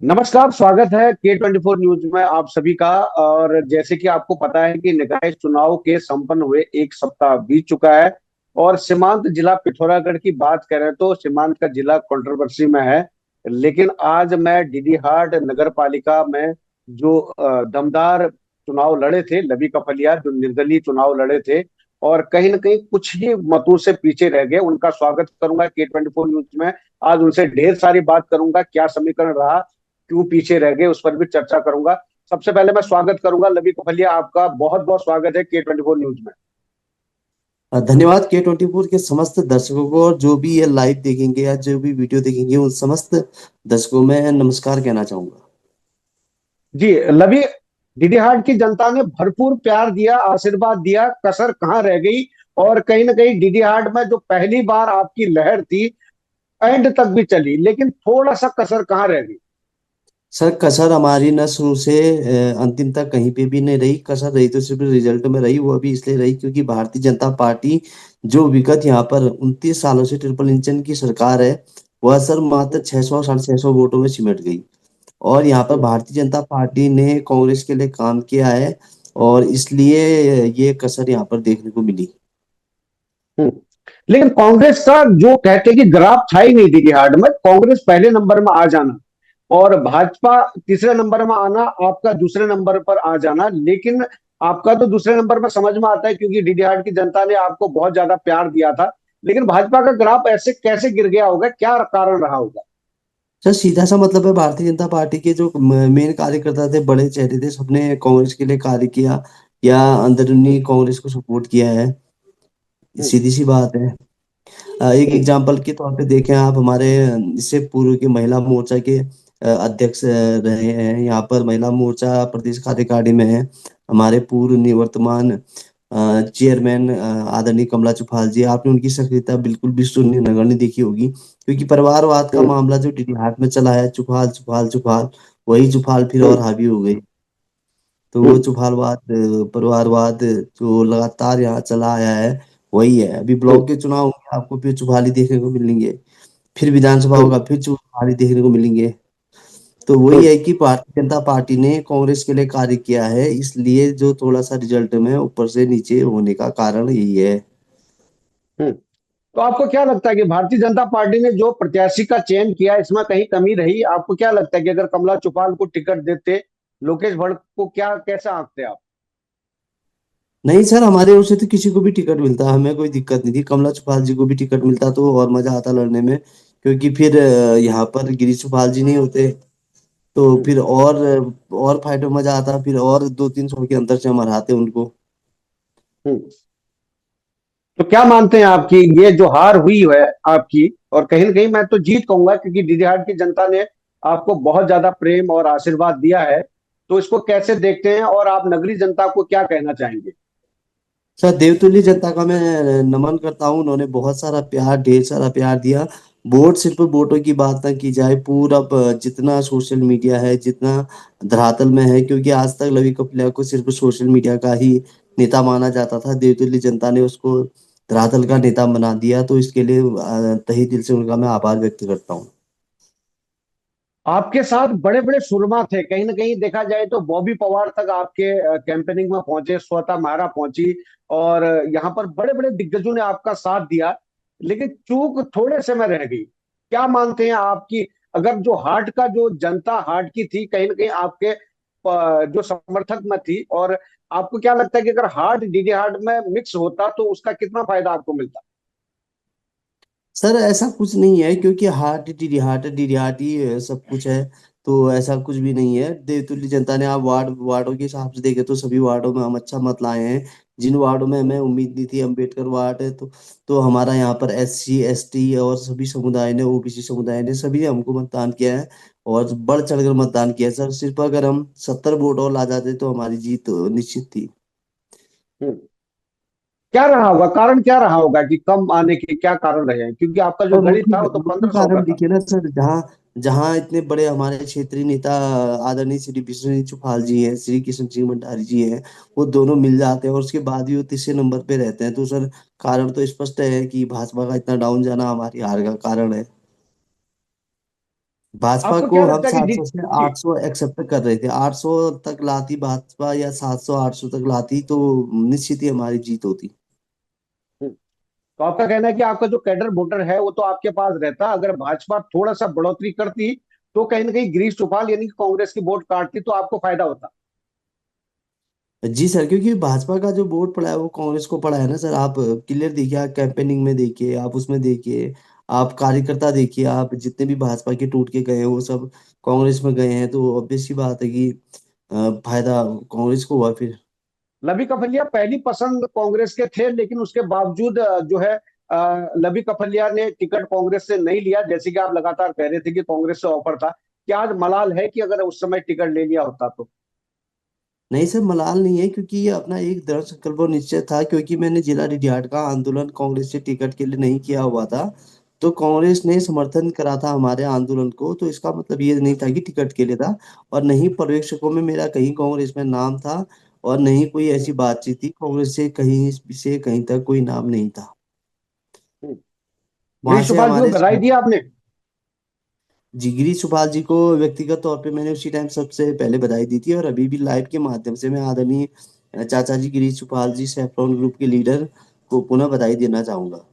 नमस्कार, स्वागत है K24 न्यूज में आप सभी का। और जैसे कि आपको पता है कि निकाय चुनाव के संपन्न हुए एक सप्ताह बीत चुका है। और सीमांत जिला पिथौरागढ़ की बात करें तो सीमांत का जिला कंट्रोवर्सी में है। लेकिन आज मैं डीडीहाट नगर पालिका में जो दमदार चुनाव लड़े थे, लवी कफलिया जो निर्दलीय चुनाव लड़े थे और कहीं ना कहीं कुछ ही मतों से पीछे रह गए, उनका स्वागत करूंगा K24 न्यूज में। आज उनसे ढेर सारी बात करूंगा, क्या समीकरण रहा, क्यों पीछे रह गए, उस पर भी चर्चा करूंगा। सबसे पहले मैं स्वागत करूंगा लवी कफलिया, आपका बहुत बहुत स्वागत है K24 न्यूज में। धन्यवाद K24 के समस्त दर्शकों को। और जो भी ये लाइव देखेंगे या जो भी वीडियो देखेंगे उन समस्त दर्शकों में नमस्कार कहना चाहूंगा। जी लवी, डीडीहाट की जनता ने भरपूर प्यार दिया, आशीर्वाद दिया, कसर कहाँ रह गई? और कहीं ना कहीं डीडीहाट में जो पहली बार आपकी लहर थी, एंड तक भी चली, लेकिन थोड़ा सा कसर कहाँ रह गई? सर, कसर हमारी न शुरू से अंतिम तक कहीं पे भी नहीं रही। कसर रही तो सिर्फ रिजल्ट में रही। वो अभी इसलिए रही क्योंकि भारतीय जनता पार्टी जो विगत यहाँ पर 29 सालों से ट्रिपल इंजन की सरकार है, वह सर मात्र 600 650 वोटों में सिमट गई। और यहाँ पर हम्म, भारतीय जनता पार्टी ने कांग्रेस के लिए काम किया है, और इसलिए ये कसर यहाँ पर देखने को मिली। हम्म। लेकिन कांग्रेस का जो कहते हैं कि ग्राफ था ही नहीं डीडीहाट में, कांग्रेस पहले नंबर में आ जाना और भाजपा तीसरे नंबर में आना, आपका दूसरे नंबर पर आ जाना। लेकिन आपका तो दूसरे नंबर में समझ में आता है क्योंकि डीडीआर की जनता ने आपको बहुत ज्यादा प्यार दिया था। लेकिन भाजपा का ग्राफ ऐसे कैसे गिर गया होगा, क्या कारण रहा होगा? सर, सीधा सा मतलब है, भारतीय जनता पार्टी के जो मेन कार्यकर्ता थे, बड़े चेहरे थे, सबने कांग्रेस के लिए कार्य किया या अंदरूनी हम्म, कांग्रेस को सपोर्ट किया है। हम्म, सीधी सी बात है। एक हम्म, एग्जांपल के तौर पे देखें आप, हमारे इससे पूर्व के महिला मोर्चा के अध्यक्ष रहे हैं। यहाँ पर महिला मोर्चा प्रदेश कार्यकारिणी में है। हमारे पूर्व निवर्तमान चेयरमैन आदरणीय कमला चुफाल जी, आपने उनकी सक्रियता बिल्कुल भी शून्य नगण्य देखी होगी, क्योंकि परिवारवाद का हम्म, मामला जो डीडीहाट में चला है, चुफाल चुफाल चुफाल, वही चुफाल फिर और हम्म, हावी हो गई। तो वो हम्म, चुफालवाद, परिवारवाद जो लगातार यहाँ चला आया है, वही है। अभी ब्लॉक के चुनाव होंगे, आपको फिर चुफाली देखने को मिलेंगे। फिर विधानसभा हम्म, होगा, फिर चुफाली देखने को मिलेंगे। तो वही हम्म, है कि भारतीय जनता पार्टी ने कांग्रेस के लिए कार्य किया है, इसलिए जो थोड़ा सा रिजल्ट में ऊपर से नीचे होने का कारण यही है। हम्म। तो आपको क्या लगता है कि भारतीय जनता पार्टी ने जो प्रत्याशी का चयन किया, इसमें कहीं कमी रही? आपको क्या लगता है कि अगर कमला चुफाल को टिकट देते, लोकेश भट्ट को, क्या कैसा आंकते आप? नहीं सर, हमारे ओर से तो किसी को भी टिकट मिलता, हमें कोई दिक्कत नहीं थी। कमला चुफाल जी को भी टिकट मिलता तो और मजा आता लड़ने में, क्योंकि फिर यहाँ पर गिरीश चुफाल जी नहीं होते तो हम्म, फिर और फाइट में मजा आता, फिर और 200-300 के अंतर से हम हराते उनको। हम्म। तो क्या मानते हैं आपकी ये जो हार हुई है आपकी, और कहीं ना कहीं मैं तो जीत कहूंगा क्योंकि डीडीहाट की जनता ने आपको बहुत ज्यादा प्रेम और आशीर्वाद दिया है, तो इसको कैसे देखते हैं और आप नगरीय जनता को क्या कहना चाहेंगे? सर, देवतुल्य जनता का मैं नमन करता हूँ। उन्होंने बहुत सारा प्यार, ढेर सारा प्यार दिया। वोट, सिर्फ वोटों की बात ना की जाए, पूरा जितना सोशल मीडिया है, जितना धरातल में है, क्योंकि आज तक लवी कपिलिया को सिर्फ सोशल मीडिया का ही नेता माना जाता था, देवतुल्य जनता ने उसको धरातल का नेता बना दिया। तो इसके लिए तहे दिल से उनका मैं आभार व्यक्त करता हूँ। आपके साथ बड़े बड़े सुरमा थे, कहीं ना कहीं देखा जाए तो बॉबी पवार तक आपके कैंपेनिंग में पहुंचे, स्वतः महारा पहुंची। और यहाँ पर बड़े बड़े दिग्गजों ने आपका साथ दिया, लेकिन चूक थोड़े से में रह गई। क्या मानते हैं आपकी, अगर जो हार्ट का, जो जनता हार्ट की थी, कहीं ना कहीं आपके जो समर्थक में थी, और आपको क्या लगता है कि अगर हार्ट डीडी हार्ट में मिक्स होता तो उसका कितना फायदा आपको मिलता? सर, ऐसा कुछ नहीं है, क्योंकि डी हार्ट ही सब कुछ है। तो ऐसा कुछ भी नहीं है। देवतुल्य जनता ने, आप वार्डों के हिसाब से देखे तो सभी वार्डों में हम अच्छा मत लाए हैं। जिन वार्डों में हमें उम्मीद नहीं थी, अम्बेडकर वार्ड है तो हमारा यहाँ पर SC ST और सभी समुदाय ने, OBC समुदाय ने, सभी ने हमको मतदान किया है। और बढ़ चढ़कर मतदान किया है सर। सिर्फ अगर हम 70 वोट और ला जाते तो हमारी जीत निश्चित थी। हम्म। क्या रहा होगा, कारण क्या रहा होगा कि कम आने के क्या कारण रहे हैं? क्योंकि आपका जो और गणित था वो तो मुख्य 1500 का कारण था। देखिए ना सर, जहाँ जहाँ इतने बड़े हमारे क्षेत्रीय नेता आदरणीय श्री विष्णु चुफाल जी हैं, श्री किशन सिंह भंडारी जी हैं, वो दोनों मिल जाते हैं और उसके बाद भी वो तीसरे नंबर पे रहते हैं। तो सर, कारण तो स्पष्ट है कि भाजपा का इतना डाउन जाना हमारी हार का कारण है। भाजपा आपको को क्या हम लगता है कि 700 से जी 800 एक्सेप्ट कर रहे थे, 800 तक लाती भाजपा या 700 800 तक लाती तो निश्चित ही हमारी जीत होती। तो आपका कहना है कि आपका जो कैडर वोटर है वो तो आपके पास रहता, अगर भाजपा थोड़ा सा बढ़ोतरी करती तो कहीं ना कहीं गिरीश चौपाल यानी कि कांग्रेस की वोट काटती तो आपको फायदा होता। जी सर, क्योंकि भाजपा का जो वोट पड़ा है वो कांग्रेस को पड़ा है ना सर। आप क्लियर देखिए, आप कैंपेनिंग में देखिए, आप उसमें देखिए, आप कार्यकर्ता देखिए, आप जितने भी भाजपा के टूट के गए हैं वो सब कांग्रेस में गए हैं, तो ऑब्वियस सी बात है कि फायदा कांग्रेस को हुआ फिर। लवी कफलिया पहली पसंद कांग्रेस के थे, लेकिन उसके बावजूद जो है लवी कफलिया ने टिकट कांग्रेस से नहीं लिया, जैसे कि आप लगातार कह रहे थे कि कांग्रेस से ऑफर था। क्या आज मलाल है कि अगर उस समय टिकट ले लिया होता तो? नहीं सर, मलाल नहीं है, क्योंकि ये अपना एक दृढ़ संकल्प और निश्चय था। क्योंकि मैंने जिला रिटायर्ड का आंदोलन कांग्रेस से टिकट के लिए नहीं किया हुआ था, तो कांग्रेस ने समर्थन करा था हमारे आंदोलन को, तो इसका मतलब ये नहीं था कि टिकट के लिए था। और नहीं पर्यवेक्षकों में मेरा कहीं कांग्रेस में नाम था, और नहीं कोई हम्म, ऐसी बातचीत थी कांग्रेस से कहीं तक कोई नाम नहीं था। हम्म। वहां गिरीश से चौपाल जी को हमारे बधाई दी आपने? जिगरी सुभाष जी को व्यक्तिगत तौर पे मैंने उसी टाइम सबसे पहले बधाई दी थी, और अभी भी लाइव के माध्यम से मैं आदरणीय चाचा जी गिरीश सुभाष जी, सेफ्रॉन ग्रुप के लीडर को पुनः बधाई देना चाहूंगा।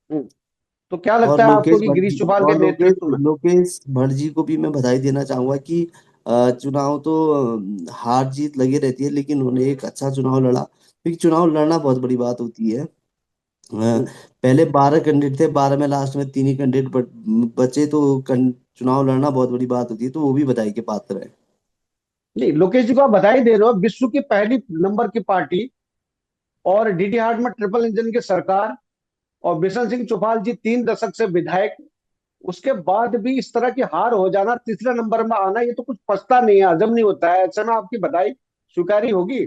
हम्म। तो क्या और लगता है आपको कि गिरीश चौपाल के नेतृत्व में? लोकेश भट्ट जी को भी मैं बधाई देना चाहूंगा कि चुनाव तो हार जीत लगी रहती है, लेकिन उन्होंने एक अच्छा चुनाव लड़ा, क्योंकि चुनाव लड़ना बहुत बड़ी बात होती है। हम्म, पहले 12 कैंडिडेट थे, 12 में लास्ट में 3 ही कैंडिडेट बचे, तो चुनाव लड़ना बहुत बड़ी बात होती है, तो वो भी बधाई के पात्र है। नहीं, लोकेश जी को आप बधाई दे रहे हो, विश्व की पहली नंबर की पार्टी और डीडी हार्ट में ट्रिपल इंजन की सरकार, और बिशन सिंह चौपाल जी 3 दशक से विधायक, उसके बाद भी इस तरह की हार हो जाना, तीसरे नंबर में आना, ये तो कुछ पछता नहीं है, हजम नहीं होता है, ऐसे में आपकी बधाई स्वीकारी होगी।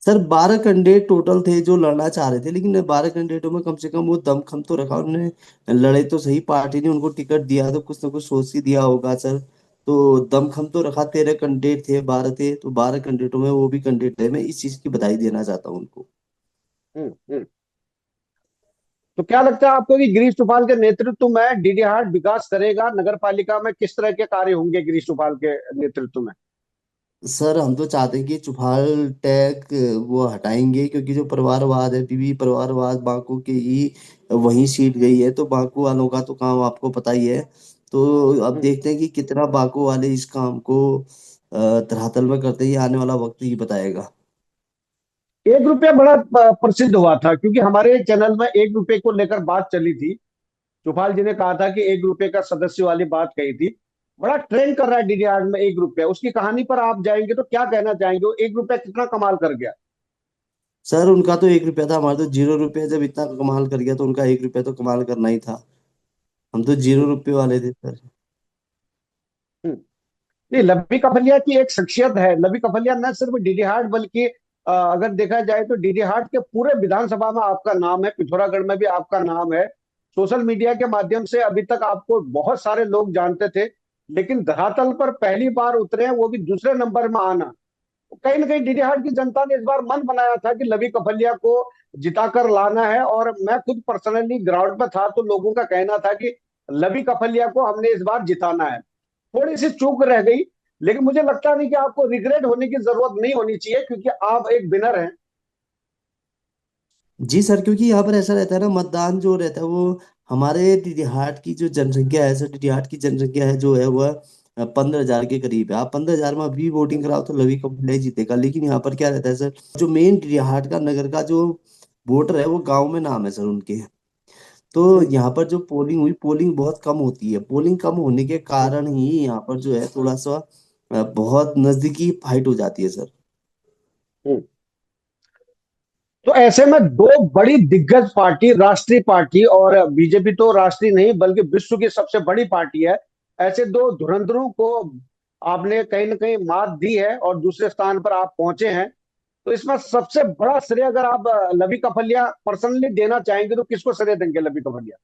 सर 12 कैंडिडेट टोटल थे जो लड़ना चाह रहे थे, लेकिन 12 कैंडिडेटों में कम से कम वो दमखम तो रखा उन्होंने, लड़े तो सही, पार्टी ने उनको टिकट दिया तो कुछ ना कुछ सोच ही दिया होगा सर। तो दमखम तो रखा, 13 कैंडिडेट थे, 12 थे, तो 12 कैंडिडेटों में वो भी कैंडिडेट थे। मैं इस चीज की बधाई देना चाहता हूँ उनको। हम्म, तो क्या लगता है आपको कि गिरीश चौपाल के नेतृत्व में डीडी हार्ट विकास करेगा? नगर पालिका में किस तरह के कार्य होंगे गिरीश चौपाल के नेतृत्व में? सर हम तो चाहते हैं कि चुफाल टैग वो हटाएंगे, क्योंकि जो परिवारवाद है, बीवी परिवारवाद बांकू की ही वहीं सीट गई है, तो बांकू वालों का तो काम आपको पता ही है। तो अब हम्म। देखते हैं कि कितना बांकू वाले इस काम को धरातल में करते हैं, ये आने वाला वक्त ही बताएगा। 1 रुपया बड़ा प्रसिद्ध हुआ था, क्योंकि हमारे चैनल में 1 रुपये को लेकर बात चली थी। चौपाल जी ने कहा था कि 1 रुपये का सदस्य वाली बात कही थी। बड़ा ट्रेंड कर रहा है डीडी हार्ट में 1 रुपया, उसकी कहानी पर आप जाएंगे तो क्या कहना चाहेंगे? वो 1 रुपया कितना कमाल कर गया? सर उनका तो 1 रुपया था, हमारा तो 0 रुपया, जब इतना कमाल कर गया तो उनका 1 रुपया तो कमाल करना ही था। हम तो जीरो हम्म, रुपये वाले थे सर। हम्म। नहीं, लवी कफलिया की एक शख्सियत है। लवी कफलिया न सिर्फ डीडी हार्ट बल्कि अगर देखा जाए तो डीडी हार्ट के पूरे विधानसभा में आपका नाम है, पिथौरागढ़ में भी आपका नाम है। सोशल मीडिया के माध्यम से अभी तक आपको बहुत सारे लोग जानते थे, लेकिन धरातल पर पहली बार उतरे हैं, वो भी दूसरे नंबर में आना। कहीं ना कहीं डीडी हार्ट की जनता ने इस बार मन बनाया था कि लवी कफलिया को जिताकर लाना है, और मैं खुद पर्सनली ग्राउंड पे था तो लोगों का कहना था कि लवी कफलिया को हमने इस बार जिताना है। थोड़ी सी चूक रह गई, लेकिन मुझे लगता नहीं कि आपको रिग्रेट होने की जरूरत नहीं होनी चाहिए, क्योंकि आप एक विनर हैं। जी सर, क्योंकि यहाँ पर ऐसा रहता है ना, मतदान जो रहता है वो हमारे डिहाट की जो जनसंख्या है सर, डिहाट की जनसंख्या है जो है वह 15,000 के करीब है। आप 15,000 में अभी वोटिंग कराओ तो लवी का ही जीतेगा, लेकिन यहाँ पर क्या रहता है सर, जो मेन डिहाट का नगर का जो वोटर है वो गांव में नाम है सर उनके। तो हम्म, यहाँ पर जो पोलिंग हुई, पोलिंग बहुत कम होती है, पोलिंग कम होने के हम्म, कारण ही यहाँ पर जो है थोड़ा सा बहुत नजदीकी फाइट हो जाती है सर। हम्म। तो ऐसे में दो बड़ी दिग्गज पार्टी, राष्ट्रीय पार्टी, और बीजेपी तो राष्ट्रीय नहीं बल्कि विश्व की सबसे बड़ी पार्टी है, ऐसे दो धुरंधरों को आपने कहीं ना कहीं मात दी है और दूसरे स्थान पर आप पहुंचे हैं। तो इसमें सबसे बड़ा श्रेय अगर आप लवी कफलिया पर्सनली देना चाहेंगे तो किसको श्रेय देंगे लवी कफलिया?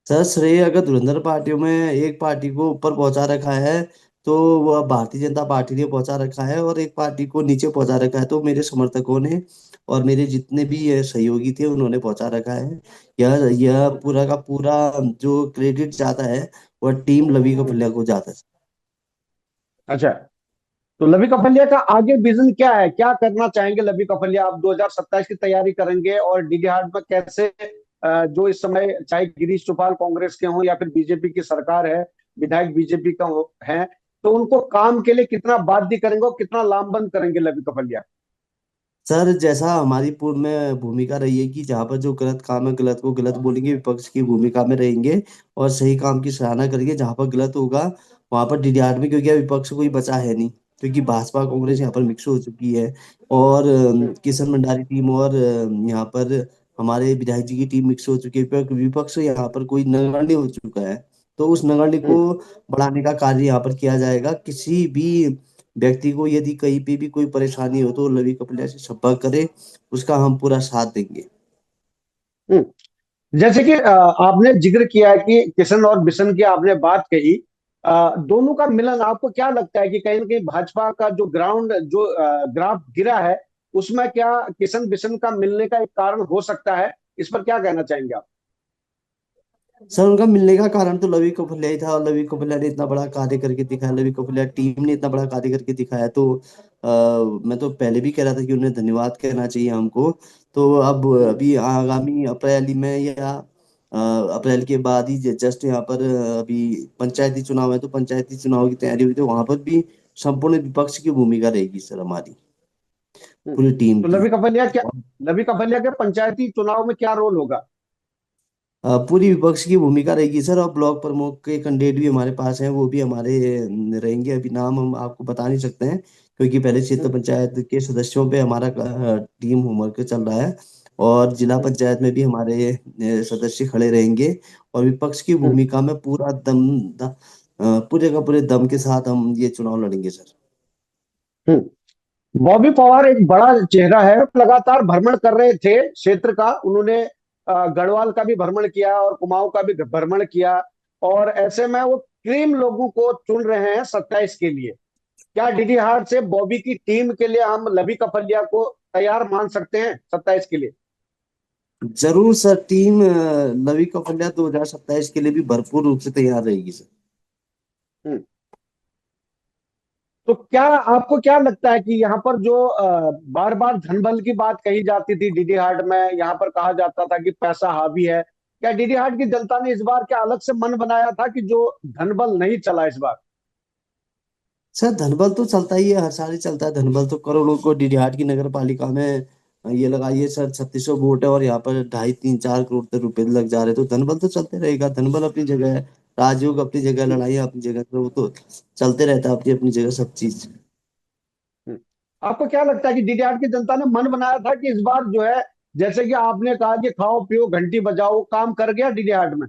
सर श्रेय अगर धुरंधर पार्टियों में एक पार्टी को ऊपर पहुंचा रखा है, तो वह भारतीय जनता पार्टी ने पहुंचा रखा है, और एक पार्टी को नीचे पहुंचा रखा है तो मेरे समर्थकों ने और मेरे जितने भी ये सहयोगी थे उन्होंने पहुंचा रखा है। यह पूरा का पूरा जो क्रेडिट जाता है और टीम लवी हम्म। कपलिया को जाता है। अच्छा, तो लवी कपलिया का आगे विजन क्या है, क्या करना चाहेंगे लवी कपलिया? आप 2027 की तैयारी करेंगे और डीडी हाट में कैसे जो इस समय चाहे गिरीश चौपाल कांग्रेस के हों या फिर बीजेपी की सरकार है, विधायक बीजेपी का है, तो उनको काम के लिए कितना बाध्य करेंगे और कितना लामबंद करेंगे लवी कपलिया? सर जैसा हमारी पूर्व में भूमिका रही है कि जहाँ पर जो गलत काम है गलत को गलत बोलेंगे, विपक्ष की भूमिका में रहेंगे और सही काम की सराहना करेंगे। जहाँ पर गलत होगा वहां पर डीडीआर में, क्योंकि अभी विपक्ष कोई बचा है नहीं, क्योंकि भाजपा कांग्रेस हम्म। यहाँ पर मिक्स हो चुकी है। और हम्म। किशन भंडारी टीम और यहाँ पर हमारे विधायक जी की टीम मिक्स हो चुकी है। विपक्ष यहाँ पर कोई नगण्य हो चुका है। तो उस नगण्य को हम्म। बढ़ाने का कार्य यहाँ पर किया जाएगा। किसी भी व्यक्ति को यदि कहीं पे भी कोई परेशानी हो तो लवी कपड़िया से संपर्क करे, उसका हम पूरा साथ देंगे। जैसे कि आपने जिक्र किया है कि किशन और बिशन की आपने बात कही, दोनों का मिलन आपको क्या लगता है कि कहीं ना कहीं भाजपा का जो ग्राउंड जो ग्राफ गिरा है, उसमें क्या किशन बिशन का मिलने का एक कारण हो सकता है? इस पर क्या कहना चाहेंगे आप? सर उनका मिलने का कारण तो लवी कपड़िया ही था, और लवी कपड़िया ने इतना बड़ा कार्य करके दिखाया, लवी कपड़िया टीम ने इतना बड़ा कार्य करके दिखाया। तो मैं तो पहले भी कह रहा था कि उन्हें धन्यवाद कहना चाहिए हमको। तो अब हम्म। अभी आगामी अप्रैल में या अप्रैल के बाद ही जस्ट यहाँ पर अभी पंचायती चुनाव है, तो पंचायती चुनाव की तैयारी हुई, तो वहां पर भी संपूर्ण विपक्ष की भूमिका रहेगी सर हमारी हम्म। पूरी टीम तो की। लवी कपलिया के पंचायती चुनाव में क्या रोल होगा? पूरी विपक्ष की भूमिका रहेगी सर। और ब्लॉक प्रमुख के कैंडिडेट भी हमारे पास हैं, वो भी हमारे रहेंगे। अभी नाम हम आपको बता नहीं सकते हैं, क्योंकि पहले क्षेत्र हम्म। पंचायत के सदस्यों पे हमारा टीम होमवर्क चल रहा है। और जिला हम्म। पंचायत में भी हमारे सदस्य खड़े रहेंगे। और विपक्ष की हम्म। भूमिका में पूरे का पूरे दम के साथ हम ये चुनाव लड़ेंगे सर। हम्म। बॉबी पवार एक बड़ा चेहरा है, लगातार भ्रमण कर रहे थे क्षेत्र का। उन्होंने गढ़वाल का भी भ्रमण किया और कुमाऊं का भी भ्रमण किया, और ऐसे में वो क्रीम लोगों को चुन रहे हैं 27 के लिए। क्या डीडी हाट से बॉबी की टीम के लिए हम लवी कपलिया को तैयार मान सकते हैं 27 के लिए? जरूर सर, टीम लवी कौशल्या 2027 के लिए भी भरपूर रूप से तैयार रहेगी सर। हम्म। तो क्या आपको क्या लगता है कि यहाँ पर जो बार बार धनबल की बात कही जाती थी डीडी हाट में, यहाँ पर कहा जाता था कि पैसा हावी है, क्या डीडी हाट की जनता ने इस बार क्या अलग से मन बनाया था कि जो धनबल नहीं चला इस बार? सर धनबल तो चलता ही है, हर साल ही चलता है धनबल। तो करोड़ों को डीडीहाट की नगर पालिका में ये लगाइए सर, 3600 वोट है और यहाँ पर 2.5 3 4 करोड़ तक रुपए लग जा रहे हैं। तो धनबल तो चलते रहेगा। धनबल अपनी जगह है, राजयोग अपनी जगह, हम्म। लड़ाई अपनी जगह, तो वो तो चलते रहता है अपनी अपनी जगह सब चीज। हम्म। आपको क्या लगता है कि डीडी हाट की जनता ने मन बनाया था कि इस बार जो है, जैसे कि आपने कहा कि खाओ पियो घंटी बजाओ, काम कर गया डीडी हाट में?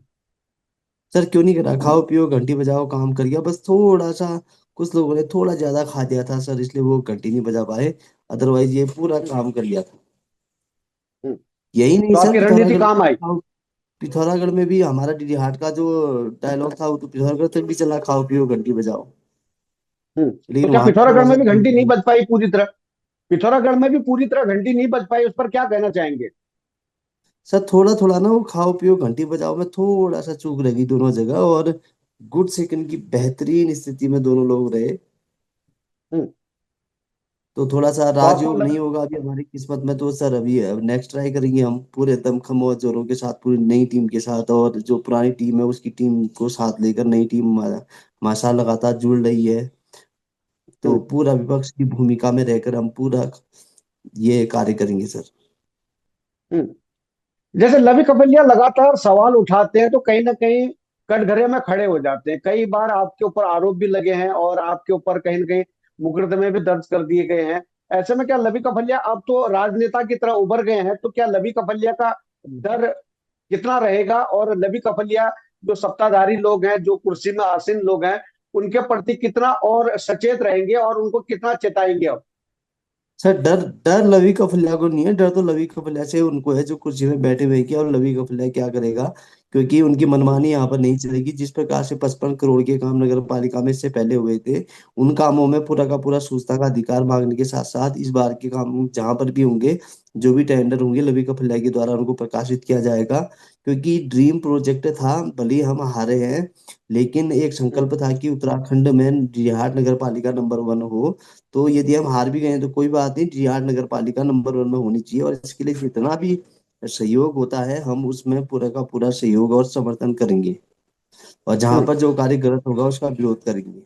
सर क्यों नहीं करा, खाओ पियो घंटी बजाओ काम कर गया। बस थोड़ा सा कुछ लोगों ने थोड़ा ज्यादा खा दिया था सर, इसलिए वो घंटी नहीं बजा पाए। अदरवाइज ये पूरा हम्म। काम कर लिया था। हम्म। यही नहीं तो सर, आपकी रणनीति काम आई? पिथौरागढ़ में भी हमारा डीडी हाट का जो डायलॉग था वो तो पिथौरागढ़ तक भी चला, खाओ पियो घंटी बजाओ। तो लेकिन क्या वहां पिथौरागढ़ थोड़ा में सा भी घंटी नहीं बज पाई पूरी तरह? पिथौरागढ़ में भी पूरी तरह घंटी नहीं बज पाई, उस पर क्या कहना चाहेंगे? सर थोड़ा थोड़ा ना, वो खाओ पियो घंटी बजाओ में थोड़ा सा चूक लगी दोनों जगह। और गुड सेकंड की बेहतरीन स्थिति में दोनों लोग रहे। हम्म। तो थोड़ा सा तो आपको राजयोग नहीं होगा अभी हमारी किस्मत में। तो सर अभी नेक्स्ट ट्राई करेंगे हम पूरे दमखम और जोरों के साथ, पूरी नई टीम के साथ। और जो पुरानी टीम है उसकी टीम को साथ लेकर नई टीम माशाल्लाह लगातार जुड़ रही है। तो हम्म। पूरा विपक्ष की भूमिका में रहकर हम पूरा ये कार्य करेंगे सर। हम्म। जैसे लवी कपलिया लगातार सवाल उठाते हैं तो कहीं ना कहीं कटघरे में खड़े हो जाते हैं। कई बार आपके ऊपर आरोप भी लगे हैं और आपके ऊपर कहीं ना कहीं मुकदमे भी दर्ज कर दिए गए हैं। ऐसे में क्या लवी कपलिया अब तो राजनेता की तरह उभर गए हैं, तो क्या लवी कपलिया का डर कितना रहेगा, और लवी कपलिया जो सत्ताधारी लोग हैं, जो कुर्सी में आसीन लोग हैं, उनके प्रति कितना और सचेत रहेंगे और उनको कितना चेताएंगे अब? सर डर डर लवी कफल्या को नहीं है, डर तो लवी कफल्या से उनको है जो कुर्सी में बैठे हुए हैं। क्या और लवी कफल्या क्या करेगा, क्योंकि उनकी मनमानी यहाँ पर नहीं चलेगी। जिस प्रकार से 55 करोड़ के काम नगर पालिका में इससे पहले हुए थे, उन कामों में पूरा का पूरा सूचना का अधिकार मांगने के साथ साथ इस बार के काम जहां पर भी होंगे, जो भी टेंडर होंगे, लवी कफल्या के द्वारा उनको प्रकाशित किया जाएगा। क्योंकि ड्रीम प्रोजेक्ट था, भले ही हम हारे हैं, लेकिन एक हम्म, संकल्प था कि उत्तराखंड में डिहाट नगर पालिका नंबर 1 हो। तो यदि हम हार भी गए तो कोई बात नहीं, डिहाट नगर पालिका नंबर 1 में होनी चाहिए, और इसके लिए जितना भी सहयोग होता है हम उसमें पूरा का पूरा सहयोग और समर्थन करेंगे, और जहां हम्म, पर जो कार्य गलत होगा उसका विरोध करेंगे,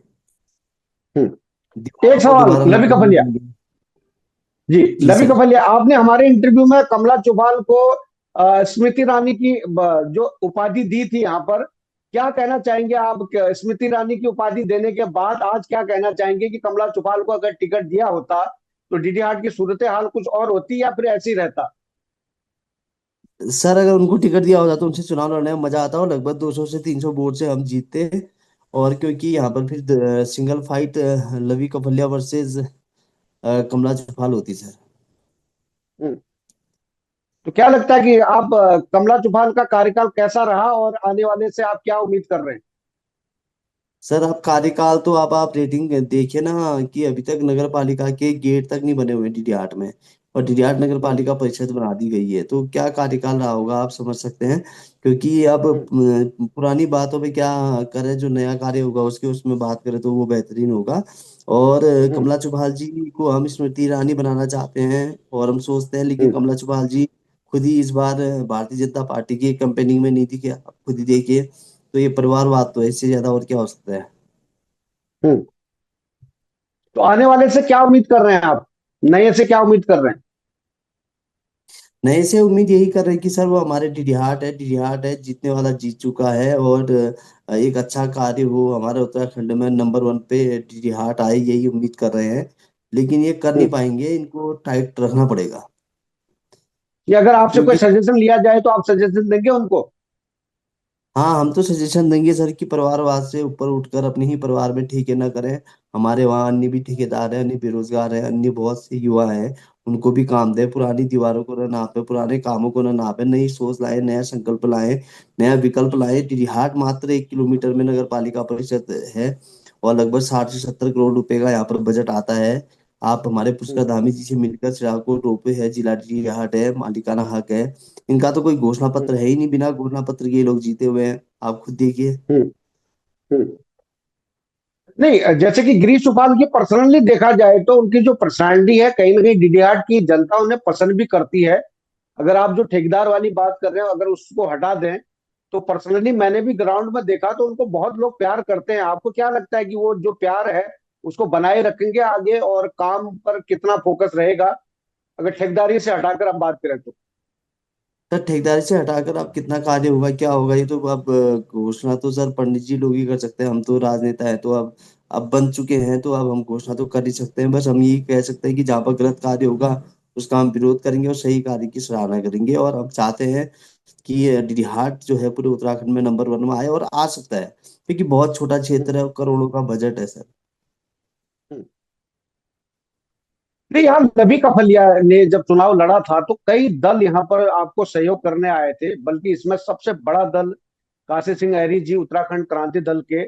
हम्म। एक दीवारों को सवाल दोबारा लवी लगने नहीं कपलिया देंगे। जी। जी लवी सर। कपलिया, आपने हमारे इंटरव्यू में कमला चौहान को स्मृति ईरानी की जो उपाधि दी थी यहाँ पर, क्या कहना चाहेंगे आप? स्मृति ईरानी की उपाधि देने के बाद आज क्या कहना चाहेंगे कि कमला चौहान को अगर टिकट दिया होता तो डीडी हाट की सूरत हाल कुछ और होती या फिर ऐसी रहता? सर अगर उनको टिकट दिया होता तो उनसे चुनाव लड़ने में मजा आता, और लगभग 200 से 300 वोट से हम जीतते। और क्योंकि यहाँ पर फिर सिंगल फाइट लवी कपलिया वर्सेस कमला चौहान होती सर। हम्म। तो क्या लगता है कि आप कमला चौहान का कार्यकाल कैसा रहा और आने वाले से आप क्या उम्मीद कर रहे हैं? सर आप कार्यकाल तो आप रेटिंग देखिए ना, कि अभी तक नगर पालिका के गेट तक नहीं बने हुए डीडीआर में, और डीडीआर नगर हम्म, पालिका परिषद बना दी गई है, तो क्या कार्यकाल रहा होगा आप समझ सकते हैं। क्योंकि अब हम्म, पुरानी बातों पे क्या करें, जो नया कार्य होगा उसके उसमें बात करें तो वो बेहतरीन होगा। और हम्म, कमला चौहान जी को हम स्मृति ईरानी बनाना चाहते हैं, और हम सोचते हैं, लेकिन हम्म, कमला चौहान जी खुद ही इस बार भारतीय जनता पार्टी की कैंपेनिंग में नहीं दिखे, आप खुद ही देखिए। तो ये परिवारवाद तो है, इससे ज्यादा और क्या हो सकता है। हम्म। तो आने वाले से क्या उम्मीद कर रहे हैं आप? नए से क्या उम्मीद कर रहे हैं? नए से उम्मीद यही कर रहे हैं कि सर वो हमारे डिडिहाट है, जीतने वाला जीत चुका है, और एक अच्छा कार्य हो हमारे उत्तराखंड में नंबर 1 पे डिडिहाट आए, यही उम्मीद कर रहे हैं। लेकिन ये कर नहीं हम्म। पाएंगे, इनको टाइट रखना पड़ेगा। कि अगर आपसे कोई क्योंकि सजेशन लिया जाए तो आप सजेशन देंगे उनको? हाँ, हम तो सजेशन देंगे सर कि परिवारवाद से ऊपर उठकर अपने ही परिवार में ठेके ना करें। हमारे वहाँ अन्य भी ठेकेदार हैं, अन्य बेरोजगार हैं, अन्य बहुत से युवा हैं, उनको भी काम दें। पुरानी दीवारों को ना नापे, पुराने कामों को ना नापे, नई सोच लाए, नया संकल्प लाए, नया विकल्प लाए। डिहाट मात्र 1 किलोमीटर में नगर पालिका परिषद है, और लगभग 60 से 70 करोड़ रुपए का यहाँ पर बजट आता है। आप हमारे हम्म, पुष्कर धामी जी से मिलकर चिरागपुर रोपे है, जिला डिहाट है, मालिकाना हक है, इनका तो कोई घोषणा हम्म, पत्र है ही नहीं, बिना घोषणा पत्र के ये लोग जीते हुए हैं, आप खुद देखिए। हम्म, हम्म। नहीं, जैसे कि गिरीश चौपाल की पर्सनली देखा जाए तो उनकी जो पर्सनालिटी है कहीं ना कहीं डीडीआर की जनता उन्हें पसंद भी करती है। अगर आप जो ठेकेदार वाली बात कर रहे हो अगर उसको हटा दें तो पर्सनली मैंने भी ग्राउंड में देखा तो उनको बहुत लोग प्यार करते हैं। आपको क्या लगता है कि वो जो प्यार है उसको बनाए रखेंगे आगे और काम पर कितना फोकस रहेगा अगर ठेकेदारी से हटाकर हम बात करें तो? सर ठेकेदारी से हटाकर अब कितना कार्य होगा, क्या होगा, ये तो अब घोषणा तो सर पंडित जी लोग ही कर सकते हैं। हम तो राजनेता है, तो अब बन चुके हैं, तो अब हम घोषणा तो कर ही सकते हैं। बस हम यही कह सकते हैं कि जहाँ पर गलत कार्य होगा उसका हम विरोध करेंगे, और सही कार्य की सराहना करेंगे। और हम चाहते हैं कि ये डिहाट जो है पूरे उत्तराखंड में नंबर 1 में आए, और आ सकता है, क्योंकि बहुत छोटा हम्म, क्षेत्र है और करोड़ों का बजट है सर। हम्म। नहीं, यहाँ नबी कफलिया ने जब चुनाव लड़ा था तो कई दल यहाँ पर आपको सहयोग करने आए थे, बल्कि इसमें सबसे बड़ा दल काशी सिंह ऐरी जी उत्तराखंड क्रांति दल के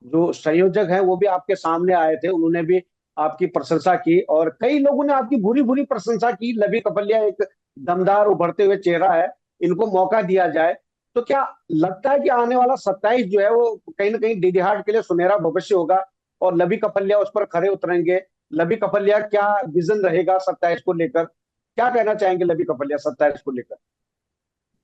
जो संयोजक हैं वो भी आपके सामने आए थे। उन्होंने भी आपकी प्रशंसा की और कई लोगों ने आपकी बुरी बुरी प्रशंसा की। नबी कपलिया एक दमदार उभरते हुए चेहरा है, इनको मौका दिया जाए तो क्या लगता है कि आने वाला 27 जो है वो कहीं ना कहीं डीडीहाट के लिए सुनहरा भविष्य होगा और लबी कपलिया उस पर खरे उतरेंगे? लबी कपलिया क्या विजन रहेगा 27 को लेकर? क्या कहना चाहेंगे लबी कपलिया 27 को लेकर?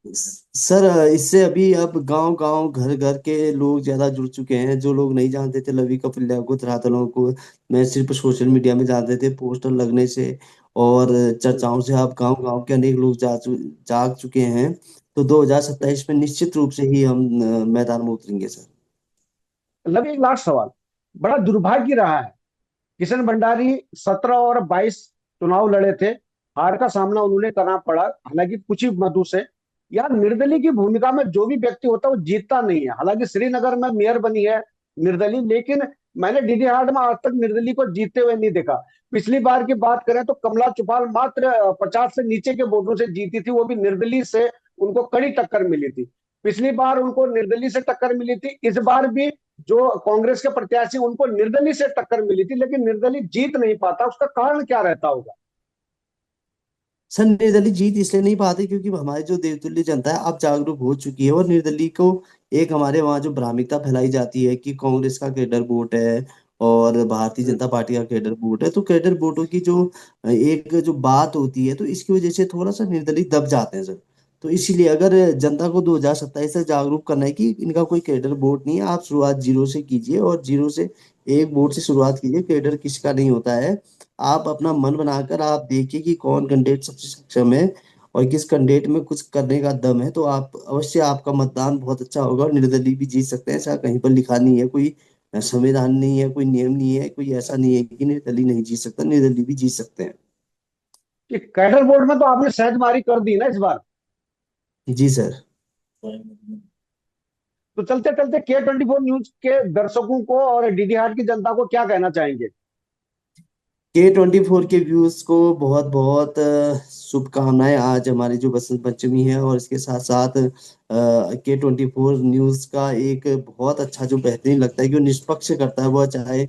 सर इससे अभी अब गांव गांव घर घर के लोग ज्यादा जुड़ चुके हैं। जो लोग नहीं जानते थे लवी कपिल्या को, धरातलों को, मैं सिर्फ सोशल मीडिया में जानते थे पोस्टर लगने से और चर्चाओं से, अब गांव गांव के अनेक लोग जाग चुके हैं। तो 2027 में निश्चित रूप से ही हम मैदान में उतरेंगे सर। लबी, एक लास्ट सवाल। बड़ा दुर्भाग्य रहा है, किशन भंडारी 17 और 22 चुनाव लड़े थे, हार का सामना उन्होंने करना पड़ा, हालांकि कुछ ही मधु से। यार, निर्दलीय की भूमिका में जो भी व्यक्ति होता है वो जीतता नहीं है। हालांकि श्रीनगर में मेयर बनी है निर्दलीय, लेकिन मैंने डीडी हाट में आज तक निर्दलीय को जीतते हुए नहीं देखा। पिछली बार की बात करें तो कमला चौपाल मात्र 50 से नीचे के वोटों से जीती थी, वो भी निर्दलीय से उनको कड़ी टक्कर मिली थी। पिछली बार उनको निर्दलीय से टक्कर मिली थी, इस बार भी जो कांग्रेस के प्रत्याशी उनको निर्दलीय से टक्कर मिली थी, लेकिन निर्दलीय जीत नहीं पाता, उसका कारण क्या रहता होगा? सर, निर्दलीय जीत इसलिए नहीं पाते क्योंकि हमारी जो देवतुल्य जनता है अब जागरूक हो चुकी है, और निर्दलीय को एक हमारे वहाँ जो भ्रामिकता फैलाई जाती है कि कांग्रेस का कैडर वोट है और भारतीय जनता पार्टी का कैडर वोट है, तो कैडर वोटों की जो एक जो बात होती है, तो इसकी वजह से थोड़ा सा निर्दलीय दब जाते हैं सर। तो इसीलिए अगर जनता को 2027 से जागरूक करना है कि इनका कोई कैडर वोट नहीं है, आप शुरुआत जीरो से कीजिए और जीरो से एक वोट से शुरुआत कीजिए। कैडर किसका नहीं होता है। आप अपना मन बनाकर आप देखिए कि कौन कैंडिडेट सबसे सक्षम है और किस कैंडिडेट में कुछ करने का दम है, तो आप अवश्य आपका मतदान बहुत अच्छा होगा और निर्दलीय भी जीत सकते हैं। ऐसा कहीं पर लिखा नहीं है, कोई संविधान नहीं है, कोई नियम नहीं है, कोई ऐसा नहीं है कि निर्दलीय नहीं जीत सकता, निर्दलीय भी जीत सकते हैं। कि कैडर बोर्ड में तो आपने सहजमारी कर दी ना इस बार। जी सर। तो चलते चलते K24 न्यूज के दर्शकों को और डीडी हाट की जनता को क्या कहना चाहेंगे? K24 के व्यूज को बहुत बहुत शुभकामनाएं। आज हमारी जो बसंत पंचमी है, और इसके साथ साथ K24 न्यूज का एक बहुत अच्छा जो बेहतरीन लगता है कि वो निष्पक्ष करता है, वह चाहे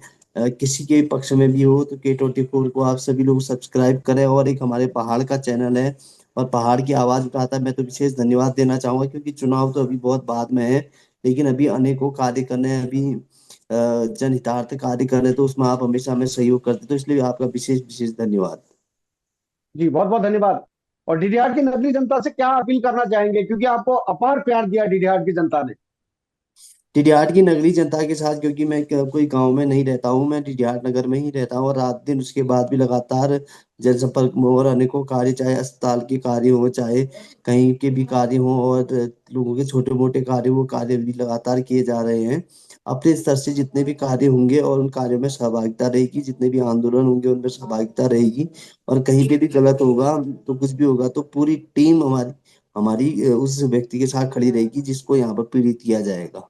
किसी के पक्ष में भी हो, तो K24 को आप सभी लोग सब्सक्राइब करें। और एक हमारे पहाड़ का चैनल है और पहाड़ की आवाज उठाता है, मैं तो विशेष धन्यवाद देना चाहूंगा क्योंकि चुनाव तो अभी बहुत बाद में है, लेकिन अभी अनेकों कार्य करने हैं, अभी जनहितार्थ कार्य कर रहे, तो उसमें आप हमेशा हमें सहयोग करते, तो इसलिए आपका विशेष विशेष धन्यवाद। जी बहुत बहुत धन्यवाद। और डीडी हाट की नगरीय जनता से क्या अपील करना चाहेंगे, क्योंकि आपको अपार प्यार दिया डीडी हाट की जनता ने? टिडियाट की नगरीय जनता के साथ, क्योंकि मैं कोई गांव में नहीं रहता हूँ, मैं टिडियाट नगर में ही रहता हूँ, और रात दिन उसके बाद भी लगातार जनसंपर्क में और अनेकों कार्य, चाहे अस्पताल के कार्य हो, चाहे कहीं के भी कार्य हो, और लोगों के छोटे मोटे कार्य, वो कार्य भी लगातार किए जा रहे हैं। अपने स्तर से जितने भी कार्य होंगे और उन कार्यों में सहभागिता रहेगी, जितने भी आंदोलन होंगे उनमें सहभागिता रहेगी। और कहीं पे भी गलत होगा तो कुछ भी होगा तो पूरी टीम हमारी हमारी उस व्यक्ति के साथ खड़ी रहेगी जिसको यहाँ पर पीड़ित किया जाएगा।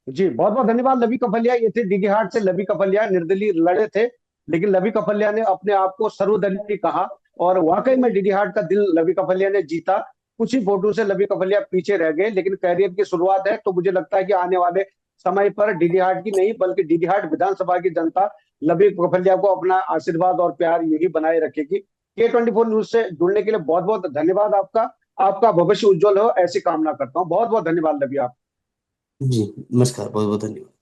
जी बहुत बहुत धन्यवाद। लवी कफलिया ये थे डीडी हाट से। लवी कफलिया निर्दलीय लड़े थे, लेकिन लवी कफलिया ने अपने आप को सर्वदलीय कहा, और वाकई में डीडी हाट का दिल लवी कफलिया ने जीता। कुछ ही वोटों से लवी कफलिया पीछे रह गए, लेकिन कैरियर की शुरुआत है, तो मुझे लगता है कि आने वाले समय पर डीडी हाट की नहीं बल्कि डीडी हाट विधानसभा की जनता लवी कफलिया को अपना आशीर्वाद और प्यार यही बनाए रखेगी। K24 न्यूज से जुड़ने के लिए बहुत बहुत धन्यवाद आपका। आपका भविष्य उज्जवल हो, ऐसी कामना करता हूँ। बहुत बहुत धन्यवाद लवी आप। जी, नमस्कार, बहुत बहुत धन्यवाद।